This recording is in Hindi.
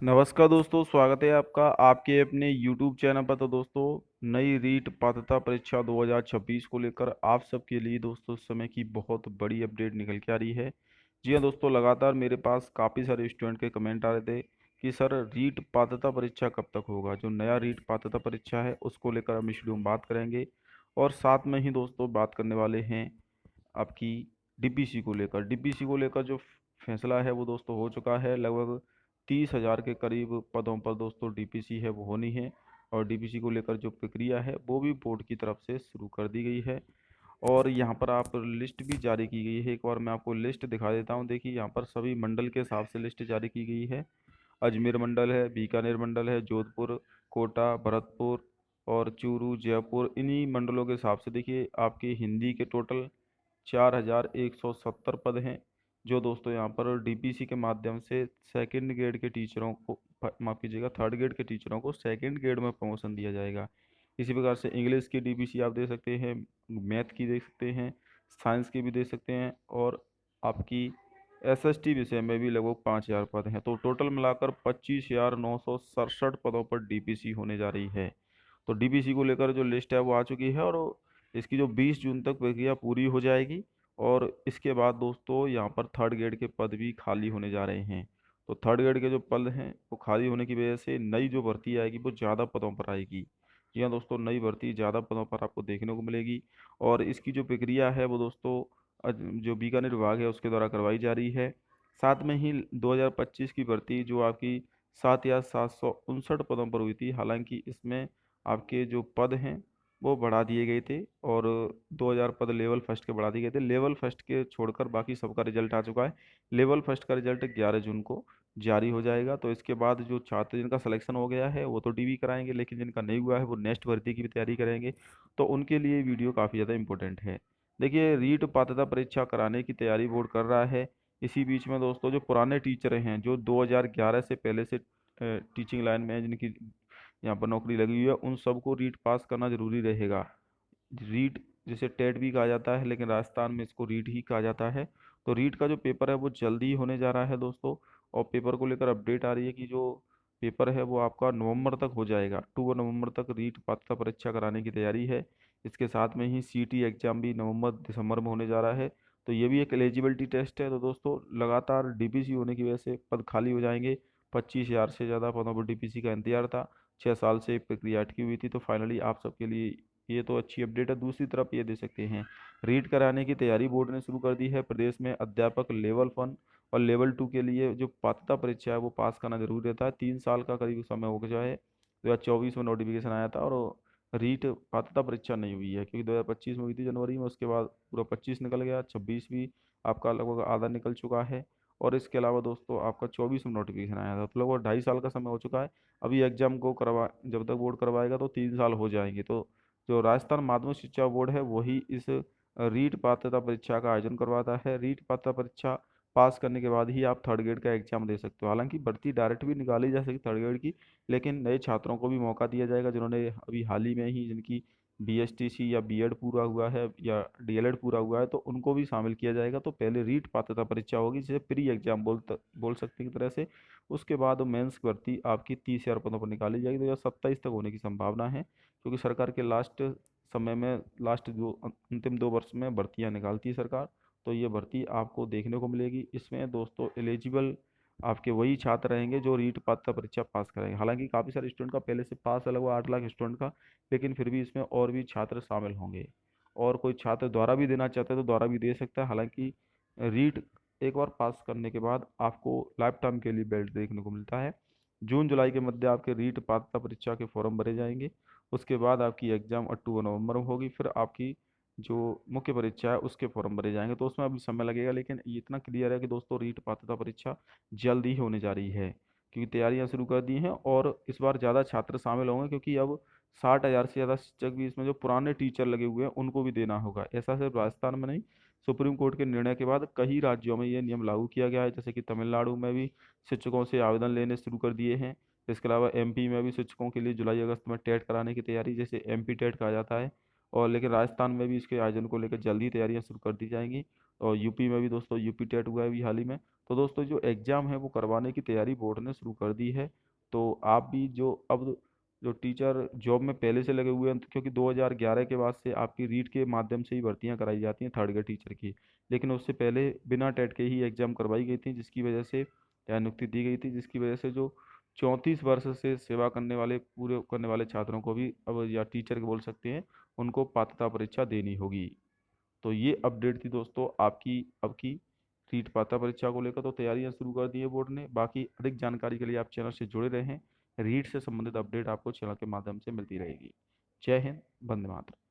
नमस्कार दोस्तों, स्वागत है आपका आपके अपने YouTube चैनल पर। तो दोस्तों, नई रीट पात्रता परीक्षा 2026 को लेकर आप सबके लिए दोस्तों इस समय की बहुत बड़ी अपडेट निकल के आ रही है। जी हाँ दोस्तों, लगातार मेरे पास काफ़ी सारे स्टूडेंट के कमेंट आ रहे थे कि सर रीट पात्रता परीक्षा कब तक होगा। जो नया रीट पात्रता परीक्षा है उसको लेकर हम इस वीडियो में बात करेंगे। और साथ में ही दोस्तों बात करने वाले हैं आपकी डीपीसी को लेकर। डीपीसी को लेकर जो फैसला है वो दोस्तों हो चुका है। लगभग 30,000 के करीब पदों पर दोस्तों डीपीसी है वो होनी है। और डीपीसी को लेकर जो प्रक्रिया है वो भी बोर्ड की तरफ से शुरू कर दी गई है। और यहाँ पर आप लिस्ट भी जारी की गई है। एक बार मैं आपको लिस्ट दिखा देता हूँ। देखिए, यहाँ पर सभी मंडल के हिसाब से लिस्ट जारी की गई है। अजमेर मंडल है, बीकानेर मंडल है, जोधपुर, कोटा, भरतपुर और चूरू, जयपुर, इन्हीं मंडलों के हिसाब से देखिए आपके हिंदी के टोटल 4,170 पद हैं। जो दोस्तों यहाँ पर डीपीसी के माध्यम से सेकंड ग्रेड के टीचरों को, माफ़ कीजिएगा, थर्ड ग्रेड के टीचरों को सेकंड ग्रेड में प्रमोशन दिया जाएगा। इसी प्रकार से इंग्लिश की डीपीसी आप दे सकते हैं, मैथ की दे सकते हैं, साइंस की भी दे सकते हैं, और आपकी एसएसटी विषय में भी लगभग 5,000 पद हैं। तो टोटल मिलाकर 25,967 पदों पर डीपीसी होने जा रही है। तो डीपीसी को लेकर जो लिस्ट है वो आ चुकी है, और इसकी जो 20 जून तक प्रक्रिया पूरी हो जाएगी। और इसके बाद दोस्तों यहाँ पर थर्ड ग्रेड के पद भी खाली होने जा रहे हैं। तो थर्ड ग्रेड के जो पद हैं वो खाली होने की वजह से नई जो भर्ती आएगी वो ज़्यादा पदों पर आएगी। जी हाँ दोस्तों, नई भर्ती ज़्यादा पदों पर आपको देखने को मिलेगी। और इसकी जो प्रक्रिया है वो दोस्तों जो बीकानेर विभाग है उसके द्वारा करवाई जा रही है। साथ में ही 2025 की भर्ती जो आपकी 7,759 पदों पर हुई थी, हालांकि इसमें आपके जो पद हैं वो बढ़ा दिए गए थे। और 2,000 पद लेवल फर्स्ट के बढ़ा दिए गए थे। लेवल फर्स्ट के छोड़कर बाकी सबका रिजल्ट आ चुका है। लेवल फर्स्ट का रिजल्ट 11 जून को जारी हो जाएगा। तो इसके बाद जो छात्र जिनका सिलेक्शन हो गया है वो तो डीवी कराएंगे, लेकिन जिनका नहीं हुआ है वो नेक्स्ट भर्ती की भी तैयारी करेंगे। तो उनके लिए वीडियो काफ़ी ज़्यादा इंपॉर्टेंट है। देखिए, रीट पात्रता परीक्षा कराने की तैयारी बोर्ड कर रहा है। इसी बीच में दोस्तों जो पुराने टीचर हैं, जो 2011 से पहले से टीचिंग लाइन में हैं, जिनकी यहाँ पर नौकरी लगी हुई है, उन सबको रीट पास करना जरूरी रहेगा। रीट जिसे टेट भी कहा जाता है, लेकिन राजस्थान में इसको रीट ही कहा जाता है। तो रीट का जो पेपर है वो जल्दी ही होने जा रहा है दोस्तों। और पेपर को लेकर अपडेट आ रही है कि जो पेपर है वो आपका नवंबर तक हो जाएगा। अक्टूबर नवंबर तक रीट पात्रता परीक्षा कराने की तैयारी है। इसके साथ में ही सीटी एग्जाम भी नवंबर दिसंबर में होने जा रहा है। तो ये भी एक एलिजिबिलिटी टेस्ट है। तो दोस्तों, लगातार डीपीसी होने की वजह से पद खाली हो जाएंगे। 25,000 से ज़्यादा पदों पर डीपीसी का इंतजार था। 6 साल से प्रक्रिया अटकी हुई थी। तो फाइनली आप सबके लिए ये तो अच्छी अपडेट है। दूसरी तरफ ये दे सकते हैं, रीट कराने की तैयारी बोर्ड ने शुरू कर दी है। प्रदेश में अध्यापक लेवल 1 और लेवल 2 के लिए जो पात्रता परीक्षा है वो पास करना जरूरी रहता है। 3 साल का करीब समय हो गया है। 2024 में नोटिफिकेशन आया था, और रीट पात्रता परीक्षा नहीं हुई है, क्योंकि 2025 में हुई थी जनवरी में। उसके बाद पूरा 25 निकल गया, 26 भी आपका लगभग आधा निकल चुका है। और इसके अलावा दोस्तों आपका 24 में नोटिफिकेशन आया था। तो लगभग 2.5 साल का समय हो चुका है। अभी एग्जाम को करवा जब तक बोर्ड करवाएगा तो 3 साल हो जाएंगे। तो जो राजस्थान माध्यमिक शिक्षा बोर्ड है वही इस रीट पात्रता परीक्षा का आयोजन करवाता है। रीट पात्रता परीक्षा पास करने के बाद ही आप थर्ड ग्रेड का एग्जाम दे सकते हो। हालांकि भर्ती डायरेक्ट भी निकाली जा सकती थर्ड ग्रेड की, लेकिन नए छात्रों को भी मौका दिया जाएगा जिन्होंने अभी हाल ही में ही जिनकी बीएसटीसी या बीएड पूरा हुआ है या डीएलएड पूरा हुआ है, तो उनको भी शामिल किया जाएगा। तो पहले रीट पात्रता परीक्षा होगी, जिसे प्री एग्जाम बोल सकते हैं एक तरह से। उसके बाद मेंस भर्ती आपकी 30,000 पदों पर निकाली जाएगी। 2027 तक होने की संभावना है, क्योंकि सरकार के लास्ट समय में, लास्ट दो अंतिम 2 वर्ष में भर्तियां निकालती है सरकार। तो ये भर्ती आपको देखने को मिलेगी। इसमें दोस्तों एलिजिबल आपके वही छात्र रहेंगे जो रीट पात्रता परीक्षा पास करेंगे। हालांकि काफ़ी सारे स्टूडेंट का पहले से पास है, लगभग 8 लाख स्टूडेंट का, लेकिन फिर भी इसमें और भी छात्र शामिल होंगे। और कोई छात्र द्वारा भी देना चाहते हैं तो द्वारा भी दे सकता है। हालांकि रीट एक बार पास करने के बाद आपको लाइफ टाइम के लिए बेल्ट देखने को मिलता है। जून जुलाई के मध्य आपके रीट पात्रता परीक्षा के फॉर्म भरे जाएंगे। उसके बाद आपकी एग्जाम अक्टूबर नवंबर में होगी। फिर आपकी जो मुख्य परीक्षा है उसके फॉर्म भरे जाएंगे। तो उसमें अभी समय लगेगा, लेकिन ये इतना क्लियर है कि दोस्तों रीट पात्रता परीक्षा जल्द ही होने जा रही है, क्योंकि तैयारियां शुरू कर दी हैं। और इस बार ज़्यादा छात्र शामिल होंगे, क्योंकि अब 60,000 से ज़्यादा शिक्षक भी इसमें जो पुराने टीचर लगे हुए हैं उनको भी देना होगा। ऐसा सिर्फ राजस्थान में नहीं, सुप्रीम कोर्ट के निर्णय के बाद कई राज्यों में ये नियम लागू किया गया है। जैसे कि तमिलनाडु में भी शिक्षकों से आवेदन लेने शुरू कर दिए हैं। इसके अलावा एमपी में भी शिक्षकों के लिए जुलाई अगस्त में टेट कराने की तैयारी, जैसे एमपी टेट कहा जाता है। और लेकिन राजस्थान में भी इसके आयोजन को लेकर जल्दी तैयारियां शुरू कर दी जाएंगी। और यूपी में भी दोस्तों यूपी टेट हुआ है अभी हाल ही में। तो दोस्तों जो एग्ज़ाम है वो करवाने की तैयारी बोर्ड ने शुरू कर दी है। तो आप भी जो अब जो टीचर जॉब में पहले से लगे हुए हैं, क्योंकि 2011 के बाद से आपकी रीट के माध्यम से ही भर्तियां कराई जाती हैं थर्ड ग्रेड टीचर की। लेकिन उससे पहले बिना टेट के ही एग्ज़ाम करवाई गई थी, जिसकी वजह से या नियुक्ति दी गई थी, जिसकी वजह से जो 34 वर्ष से सेवा करने वाले पूरे करने वाले छात्रों को भी अब, या टीचर बोल सकते हैं, उनको पात्रता परीक्षा देनी होगी। तो ये अपडेट थी दोस्तों आपकी अब की रीट पात्रता परीक्षा को लेकर। तो तैयारियां शुरू कर दी है बोर्ड ने। बाकी अधिक जानकारी के लिए आप चैनल से जुड़े रहें। रीट से संबंधित अपडेट आपको चैनल के माध्यम से मिलती रहेगी। जय हिंद, वंदे मातरम।